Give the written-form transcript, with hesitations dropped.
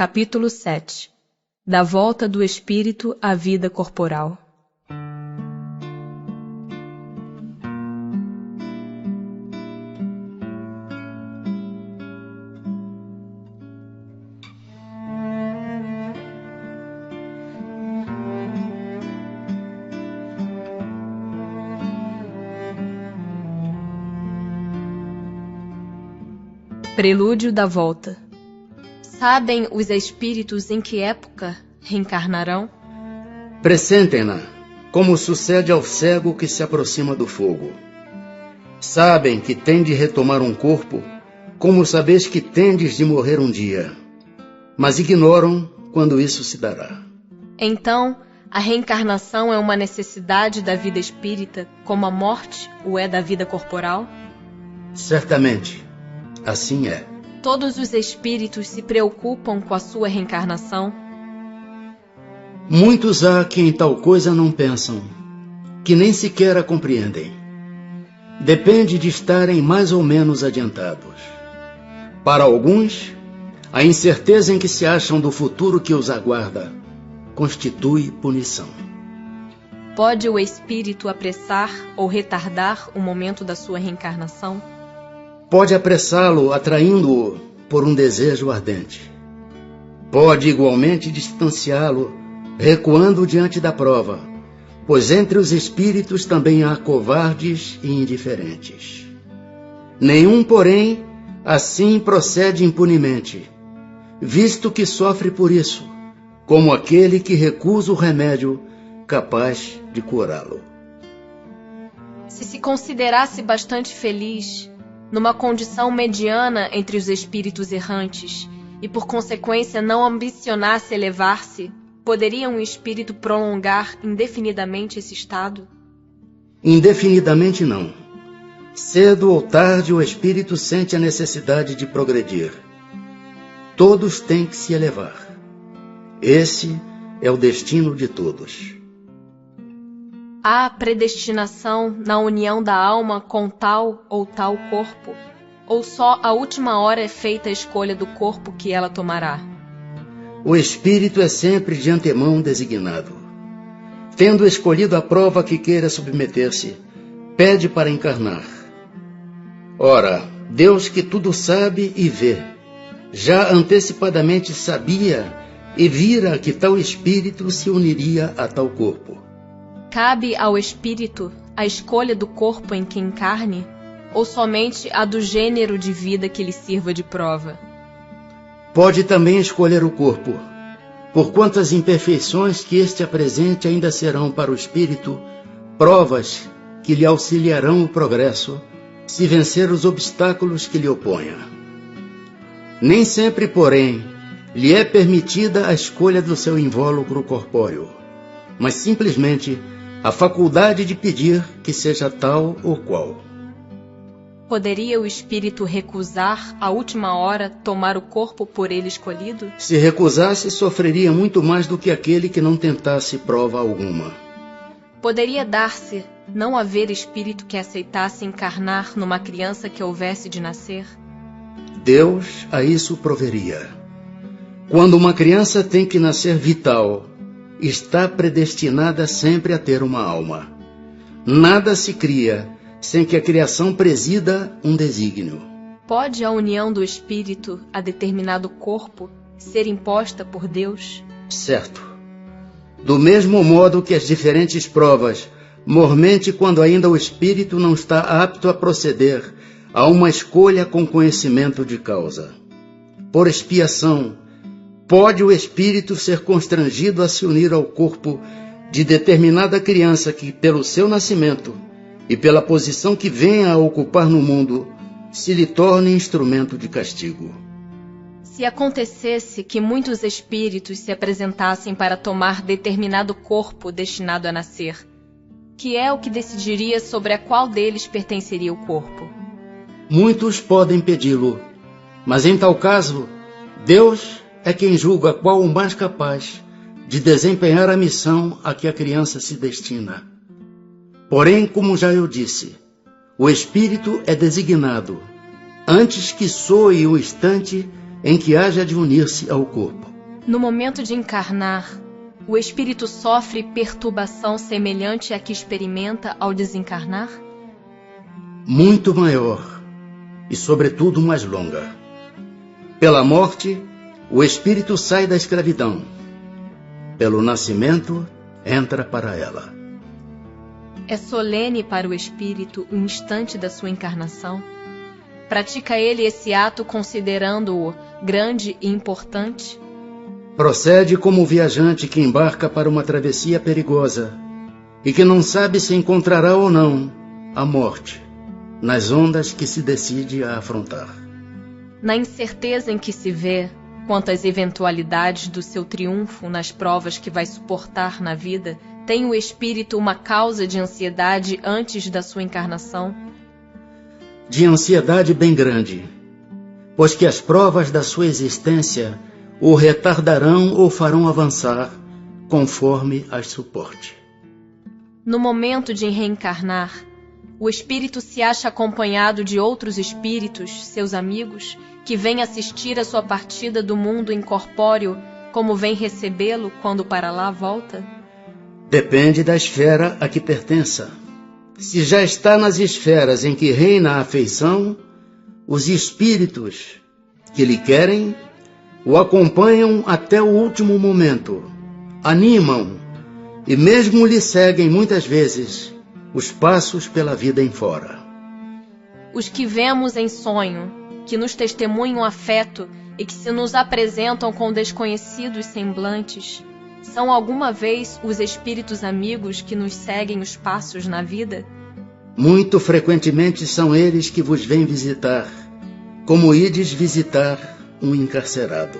Capítulo 7. Da volta do espírito à vida corporal. Prelúdio da volta. Sabem os espíritos em que época reencarnarão? Pressentem-na, como sucede ao cego que se aproxima do fogo. Sabem que tem de retomar um corpo, como sabeis que tendes de morrer um dia, mas ignoram quando isso se dará. Então, a reencarnação é uma necessidade da vida espírita, como a morte o é da vida corporal? Certamente, assim é. Todos os espíritos se preocupam com a sua reencarnação? Muitos há que em tal coisa não pensam, que nem sequer a compreendem. Depende de estarem mais ou menos adiantados. Para alguns, a incerteza em que se acham do futuro que os aguarda constitui punição. Pode o espírito apressar ou retardar o momento da sua reencarnação? Pode apressá-lo, atraindo-o por um desejo ardente. Pode igualmente distanciá-lo, recuando diante da prova, pois entre os espíritos também há covardes e indiferentes. Nenhum, porém, assim procede impunemente, visto que sofre por isso, como aquele que recusa o remédio capaz de curá-lo. Se considerasse bastante feliz, numa condição mediana entre os espíritos errantes, e por consequência não ambicionasse elevar-se, poderia um espírito prolongar indefinidamente esse estado? Indefinidamente não. Cedo ou tarde o espírito sente a necessidade de progredir. Todos têm que se elevar. Esse é o destino de todos. Há predestinação na união da alma com tal ou tal corpo? Ou só à última hora é feita a escolha do corpo que ela tomará? O espírito é sempre de antemão designado. Tendo escolhido a prova que queira submeter-se, pede para encarnar. Ora, Deus que tudo sabe e vê, já antecipadamente sabia e vira que tal espírito se uniria a tal corpo. Cabe ao espírito a escolha do corpo em que encarne, ou somente a do gênero de vida que lhe sirva de prova? Pode também escolher o corpo, porquanto as imperfeições que este apresente ainda serão para o espírito provas que lhe auxiliarão o progresso, se vencer os obstáculos que lhe oponha. Nem sempre, porém, lhe é permitida a escolha do seu invólucro corpóreo, mas simplesmente a faculdade de pedir que seja tal ou qual. Poderia o espírito recusar, à última hora, tomar o corpo por ele escolhido? Se recusasse, sofreria muito mais do que aquele que não tentasse prova alguma. Poderia dar-se não haver espírito que aceitasse encarnar numa criança que houvesse de nascer? Deus a isso proveria. Quando uma criança tem que nascer vital, está predestinada sempre a ter uma alma. Nada se cria sem que a criação presida um desígnio. Pode a união do espírito a determinado corpo ser imposta por Deus? Certo. Do mesmo modo que as diferentes provas, mormente quando ainda o espírito não está apto a proceder a uma escolha com conhecimento de causa. Por expiação, pode o espírito ser constrangido a se unir ao corpo de determinada criança que, pelo seu nascimento e pela posição que venha a ocupar no mundo, se lhe torne instrumento de castigo. Se acontecesse que muitos espíritos se apresentassem para tomar determinado corpo destinado a nascer, que é o que decidiria sobre a qual deles pertenceria o corpo? Muitos podem pedi-lo, mas em tal caso, Deus é quem julga qual o mais capaz de desempenhar a missão a que a criança se destina. Porém, como já eu disse, o espírito é designado, antes que soe o instante em que haja de unir-se ao corpo. No momento de encarnar, o espírito sofre perturbação semelhante à que experimenta ao desencarnar? Muito maior e, sobretudo, mais longa. Pela morte, o espírito sai da escravidão. Pelo nascimento, entra para ela. É solene para o espírito o instante da sua encarnação? Pratica ele esse ato considerando-o grande e importante? Procede como o viajante que embarca para uma travessia perigosa e que não sabe se encontrará ou não a morte nas ondas que se decide a afrontar. Na incerteza em que se vê quanto às eventualidades do seu triunfo nas provas que vai suportar na vida, tem o espírito uma causa de ansiedade antes da sua encarnação? De ansiedade bem grande, pois que as provas da sua existência o retardarão ou farão avançar, conforme as suporte. No momento de reencarnar, o espírito se acha acompanhado de outros espíritos, seus amigos, que vêm assistir a sua partida do mundo incorpóreo, como vem recebê-lo quando para lá volta? Depende da esfera a que pertença. Se já está nas esferas em que reina a afeição, os espíritos que lhe querem o acompanham até o último momento, animam e mesmo lhe seguem muitas vezes os passos pela vida em fora. Os que vemos em sonho, que nos testemunham afeto e que se nos apresentam com desconhecidos semblantes, são alguma vez os espíritos amigos que nos seguem os passos na vida? Muito frequentemente são eles que vos vêm visitar, como ides visitar um encarcerado.